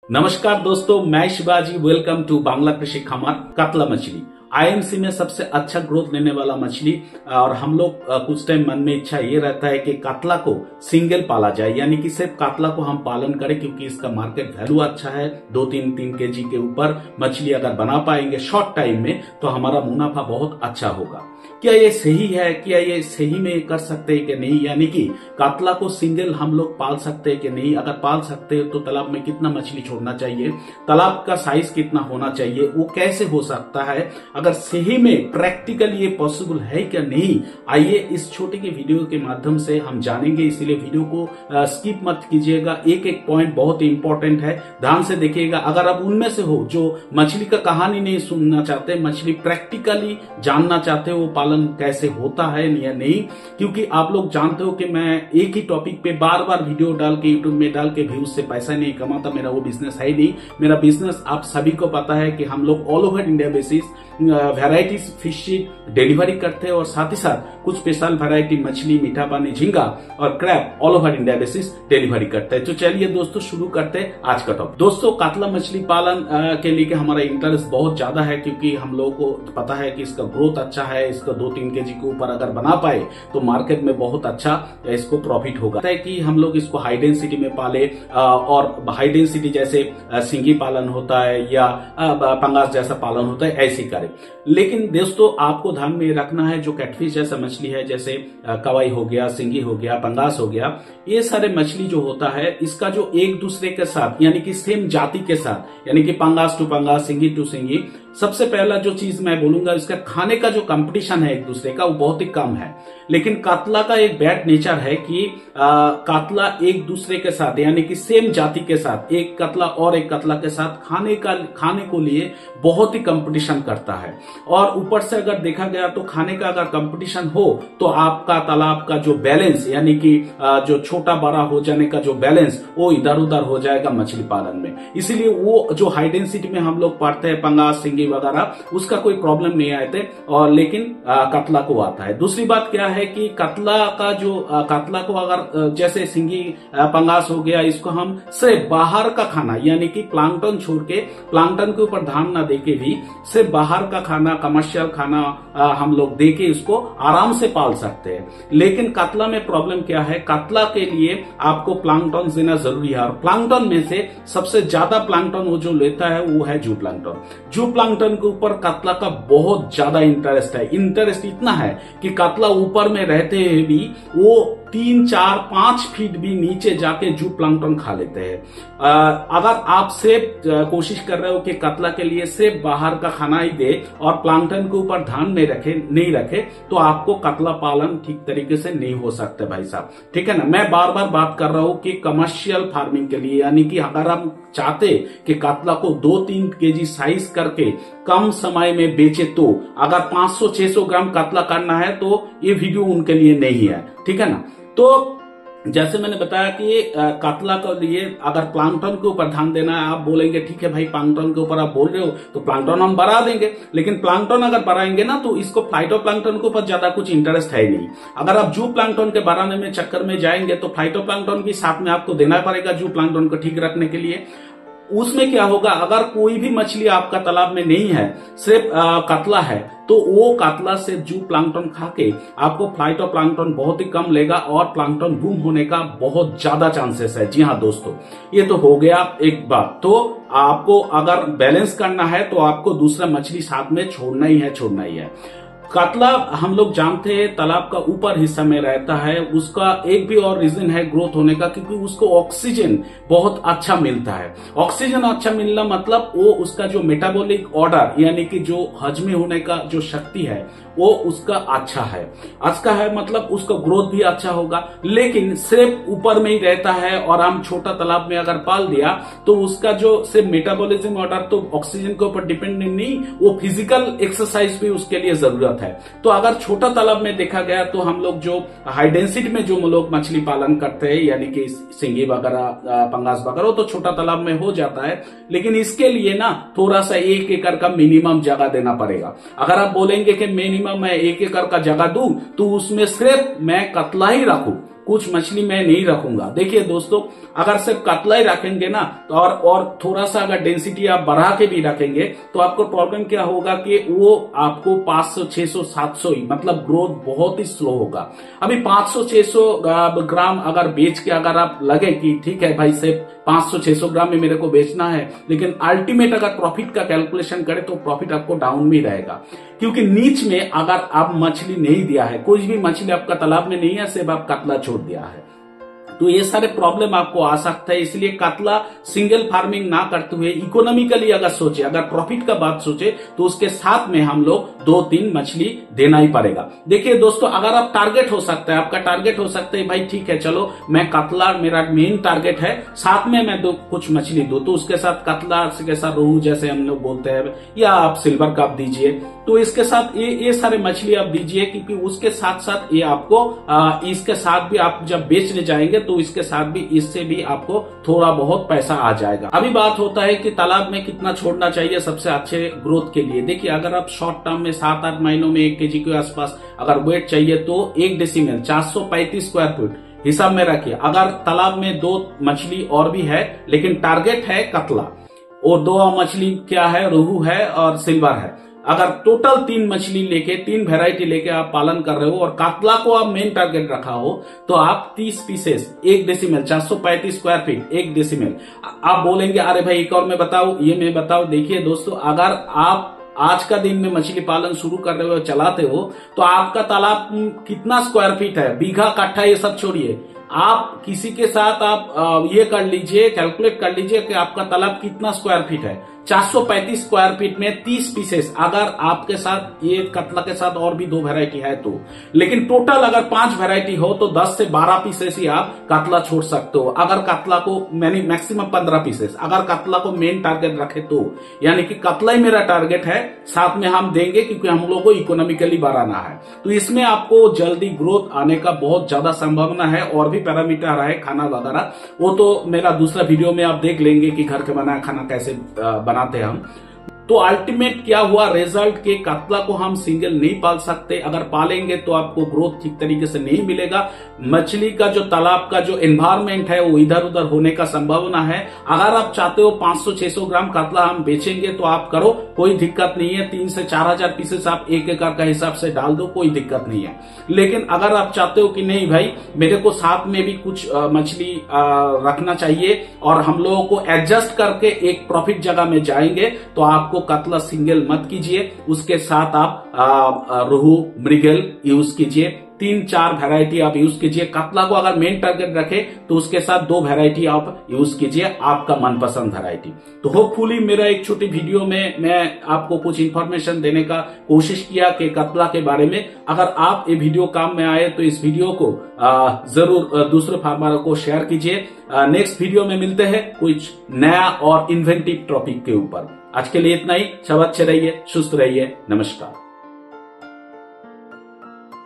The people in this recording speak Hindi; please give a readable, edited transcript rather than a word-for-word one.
नमस्कार दोस्तों, मैं शिवाजी। वेलकम टू बांग्ला कृषि खामार। कतला मछली आईएमसी में सबसे अच्छा ग्रोथ देने वाला मछली। और हम लोग कुछ टाइम मन में इच्छा ये रहता है कि कातला को सिंगल पाला जाए, यानी कि सिर्फ कातला को हम पालन करें, क्योंकि इसका मार्केट वैल्यू अच्छा है। 2-3 केजी के ऊपर मछली अगर बना पाएंगे शॉर्ट टाइम में तो हमारा मुनाफा बहुत अच्छा होगा। क्या ये सही है? क्या ये सही में कर सकते हैं कि नहीं? यानी कि कातला को सिंगल हम लोग पाल सकते हैं कि नहीं? अगर पाल सकते हैं तो तालाब में कितना मछली छोड़ना चाहिए, तालाब का साइज कितना होना चाहिए, वो कैसे हो सकता है, अगर सही में प्रैक्टिकल ये पॉसिबल है क्या नहीं, आइए इस छोटे के वीडियो के माध्यम से हम जानेंगे। इसीलिए वीडियो को स्किप मत कीजिएगा। एक एक पॉइंट बहुत ही इंपॉर्टेंट है, ध्यान से देखिएगा। अगर आप उनमें से हो जो मछली का कहानी नहीं सुनना चाहते, मछली प्रैक्टिकली जानना चाहते हो पालन कैसे होता है या नहीं, क्योंकि आप लोग जानते हो कि मैं एक ही टॉपिक पे बार बार वीडियो डाल के यूट्यूब में डाल के व्यूज से पैसा नहीं कमाता। मेरा वो बिजनेस है नहीं। मेरा बिजनेस आप सभी को पता है कि हम लोग all over India basis varieties fish delivery करते हैं और साथ ही साथ कुछ स्पेशल वैरायटी मछली, मीठा पानी, झींगा और crab all over India basis delivery करते हैं। तो चलिए दोस्तों शुरू करते हैं आज का टॉपिक। दोस्तों, कातला मछली पालन के लिए हमारा इंटरेस्ट बहुत ज्यादा है, क्योंकि हम लोगों को पता है कि इसका ग्रोथ अच्छा है। इसका 2-3 केजी के ऊपर अगर बना पाए तो मार्केट में बहुत अच्छा इसको प्रॉफिट होगा। है कि हम लोग इसको हाई डेंसिटी में पाले और हाई डेंसिटी जैसे सिंगी पालन होता है या पंगास जैसा पालन होता है, ऐसे करें। लेकिन दोस्तों आपको ध्यान में रखना है, जो कैटफिश जैसा मछली है, जैसे कवाई हो गया, सिंगी हो गया, पंगास हो गया, ये सारे मछली जो होता है इसका जो एक दूसरे के साथ यानी कि सेम जाति के साथ, यानी कि पंगास टू पंगास, सिंगी टू सिंगी, सबसे पहला जो चीज मैं बोलूंगा, इसका खाने का जो कंपटीशन है एक दूसरे का वो बहुत ही कम है। लेकिन कातला का एक बैड नेचर है कि कातला एक दूसरे के साथ यानी कि सेम जाति के साथ, एक कतला और एक कतला के साथ खाने को लिए बहुत ही कंपटीशन करता है। और ऊपर से अगर देखा गया तो खाने का अगर कंपटीशन हो तो आपका तालाब का जो बैलेंस यानी कि जो छोटा बड़ा हो जाने का जो बैलेंस वो इधर उधर हो जाएगा मछली पालन में। इसीलिए वो जो हाई डेंसिटी में हम लोग पढ़ते हैं पंगास, सिंगी वगैरह, उसका कोई प्रॉब्लम नहीं आते और लेकिन कतला को आता है। दूसरी बात क्या है कि कतला को अगर जैसे सिंगी पंगास हो गया, इसको हम सिर्फ बाहर का खाना यानी कि प्लांकटन छोड़ के, प्लांकटन के ऊपर ध्यान ना देके भी सिर्फ बाहर का खाना, कमर्शियल खाना हम लोग देके इसको आराम से पाल सकते हैं। लेकिन कतला में प्रॉब्लम क्या है, कतला के लिए आपको प्लांकटन देना जरूरी है और प्लांकटन में से सबसे ज्यादा प्लांकटन वो जो लेता है वो है जू प्लांकटन। जू प्लांकटन के ऊपर कतला का बहुत ज्यादा इंटरेस्ट है। इंटरेस्ट इतना है कि कतला ऊपर में रहते हुए भी वो 3, 4, 5 फीट भी नीचे जाके जू प्लांकटन खा लेते हैं। अगर आप सिर्फ कोशिश कर रहे हो कि कतला के लिए सिर्फ बाहर का खाना ही दे और प्लांकटन के ऊपर ध्यान नहीं रखे तो आपको कतला पालन ठीक तरीके से नहीं हो सकता भाई साहब, ठीक है ना। मैं बार बार बात कर रहा हूं कि कमर्शियल फार्मिंग के लिए, यानी कि अगर आप चाहते कि कतला को 2-3 केजी साइज करके कम समय में बेचे, तो अगर 500-600 ग्राम कतला करना है तो ये वीडियो उनके लिए नहीं है, ठीक है ना। तो जैसे मैंने बताया कि कतला के लिए अगर प्लांकटन के ऊपर ध्यान देना है, आप बोलेंगे ठीक है भाई प्लांकटन के ऊपर आप बोल रहे हो तो प्लांकटन हम बढ़ा देंगे। लेकिन प्लांकटन अगर बढ़ाएंगे ना तो इसको फाइटोप्लैंक्टन के ऊपर ज्यादा कुछ इंटरेस्ट है नहीं। अगर आप जू प्लांकटन के बढ़ाने में चक्कर में जाएंगे तो फाइटोप्लैंक्टन भी साथ में आपको देना पड़ेगा जू प्लांकटन को ठीक रखने के लिए। उसमें क्या होगा, अगर कोई भी मछली आपका तालाब में नहीं है, सिर्फ कतला है, तो वो कतला से जू प्लांकटन खा के आपको फाइटोप्लैंक्टन बहुत ही कम लेगा और प्लांकटन बूम होने का बहुत ज्यादा चांसेस है। जी हाँ दोस्तों, ये तो हो गया एक बात। तो आपको अगर बैलेंस करना है तो आपको दूसरा मछली साथ में छोड़ना ही है। कतला हम लोग जानते हैं तालाब का ऊपर हिस्सा में रहता है। उसका एक भी और रीजन है ग्रोथ होने का, क्योंकि उसको ऑक्सीजन बहुत अच्छा मिलता है। ऑक्सीजन अच्छा मिलना मतलब वो उसका जो मेटाबॉलिक ऑर्डर यानी कि जो हजमे होने का जो शक्ति है वो उसका अच्छा है मतलब उसका ग्रोथ भी अच्छा होगा। लेकिन सिर्फ ऊपर में ही रहता है और हम छोटा तालाब में अगर पाल दिया तो उसका जो सिर्फ मेटाबॉलिज्म ऑर्डर तो ऑक्सीजन के ऊपर डिपेंडेंट नहीं, वो फिजिकल एक्सरसाइज भी उसके लिए जरूरत है। तो अगर छोटा तालाब में देखा गया तो हम लोग जो हाई डेंसिटी में जो लोग मछली पालन करते हैं यानी कि सिंगी वगैरह, पंगास वगैरह, तो छोटा तालाब में हो जाता है। लेकिन इसके लिए ना थोड़ा सा 1 एकड़ का मिनिमम जगह देना पड़ेगा। अगर आप बोलेंगे कि मिनिमम मैं 1 एकड़ का जगह दूं तो उसमें सिर्फ मैं कतला ही रखूं, कुछ मछली मैं नहीं रखूंगा। देखिए दोस्तों, अगर सिर्फ कतला ही रखेंगे ना तो और थोड़ा सा अगर डेंसिटी आप बढ़ा के भी रखेंगे तो आपको प्रॉब्लम क्या होगा कि वो आपको 500, 600, 700 ही, मतलब ग्रोथ बहुत ही स्लो होगा। अभी 500, 600 ग्राम अगर बेच के अगर आप लगे कि ठीक है भाई सिर्फ 500, 600 ग्राम में मेरे को बेचना है, लेकिन अल्टीमेट अगर प्रॉफिट का कैलकुलेशन करें तो प्रॉफिट आपको डाउन में रहेगा, क्योंकि नीच में अगर आप मछली नहीं दिया है, कोई भी मछली आपका तालाब में नहीं है, सिर्फ आप कतला छोड़ दिया है, तो ये सारे प्रॉब्लम आपको आ सकता है। इसलिए कतला सिंगल फार्मिंग ना करते हुए इकोनॉमिकली अगर सोचे, अगर प्रॉफिट का बात सोचे, तो उसके साथ में हम लोग 2-3 मछली देना ही पड़ेगा। देखिए दोस्तों, अगर आप टारगेट हो सकता है, आपका टारगेट हो सकता है भाई ठीक है चलो मैं कतला मेरा मेन टारगेट है, साथ में मैं कुछ मछली दूं, तो उसके साथ कतला के साथ रोहू जैसे हम लोग बोलते हैं, या आप सिल्वर कप दीजिए, तो इसके साथ ये सारे मछली आप दीजिए, क्योंकि उसके साथ साथ ये आपको इसके साथ भी आप जब बेचने जाएंगे तो इसके साथ भी, इससे भी आपको थोड़ा बहुत पैसा आ जाएगा। अभी बात होता है कि तालाब में कितना छोड़ना चाहिए सबसे अच्छे ग्रोथ के लिए। देखिए, अगर आप शॉर्ट टर्म में 7-8 महीनों में 1 kg के आसपास अगर वेट चाहिए तो 1 डेसिमल 435 स्क्वायर फीट हिसाब में रखिए। अगर तालाब में 2 मछली और भी है, लेकिन टारगेट है कतला, और 2 मछली क्या है, रोहू है और सिल्वर है, अगर टोटल 3 मछली लेके 3 वेराइटी लेके आप पालन कर रहे हो और कातला को आप मेन टारगेट रखा हो, तो आप 30 pieces 1 decimal 435 square feet 1 decimal. आप बोलेंगे अरे भाई एक और मैं बताऊं, ये मैं बताऊं। देखिए दोस्तों, अगर आप आज का दिन में मछली पालन शुरू कर रहे हो, चलाते हो, तो आपका तालाब कितना स्क्वायर फीट है, बीघा कट्ठा ये सब छोड़िए, आप किसी के साथ आप ये कर लीजिए, कैलकुलेट कर लीजिए कि आपका तालाब कितना स्क्वायर फीट है। 435 स्क्वायर फीट में 30 पीसेस, अगर आपके साथ ये कतला के साथ और भी 2 वैरायटी है तो, लेकिन टोटल अगर 5 वैरायटी हो तो 10 से 12 पीसेस ही आप कतला छोड़ सकते हो। अगर कतला को मैक्सिमम 15 पीसेस, अगर कतला को मेन टारगेट रखे तो, यानी कि कतला ही मेरा टारगेट है, साथ में हम देंगे क्योंकि हम लोगों को इकोनॉमिकली बढ़ाना है, तो इसमें आपको जल्दी ग्रोथ आने का बहुत ज्यादा संभावना है। और भी पैरामीटर है खाना वगैरह, वो तो मेरा दूसरा वीडियो में आप देख लेंगे कि घर के बनाया खाना कैसे बनाते हैं हम। तो अल्टीमेट क्या हुआ रिजल्ट के कतला को हम सिंगल नहीं पाल सकते, अगर पालेंगे तो आपको ग्रोथ ठीक तरीके से नहीं मिलेगा। मछली का जो तालाब का जो एनवायरमेंट है वो इधर उधर होने का संभावना है। अगर आप चाहते हो 500-600 ग्राम कतला हम बेचेंगे तो आप करो, कोई दिक्कत नहीं है। 3 से 4,000 पीसेस आप 1 एकड़ का हिसाब से डाल दो, कोई दिक्कत नहीं है। लेकिन अगर आप चाहते हो कि नहीं भाई मेरे को साथ में भी कुछ मछली रखना चाहिए और हम लोगों को एडजस्ट करके एक प्रॉफिट जगह में जाएंगे, तो आपको कतला सिंगल मत कीजिए, उसके साथ आप रोहू, मृगल यूज कीजिए। 3-4 वैरायटी आप यूज कीजिए। कतला को अगर मेन टारगेट रखे तो उसके साथ 2 वैरायटी आप यूज कीजिए, आपका मनपसंद वैरायटी। तो होपफुली मेरा एक छोटी वीडियो में मैं आपको कुछ इंफॉर्मेशन देने का कोशिश किया कि कतला के बारे में। अगर आप ये वीडियो काम में आए तो इस वीडियो को जरूर दूसरे फार्मरों को शेयर कीजिए। नेक्स्ट वीडियो में मिलते हैं कुछ नया और इन्वेंटिव टॉपिक के ऊपर। आज के लिए इतना ही। सब अच्छे रहिए, सुस्त रहिए। नमस्कार।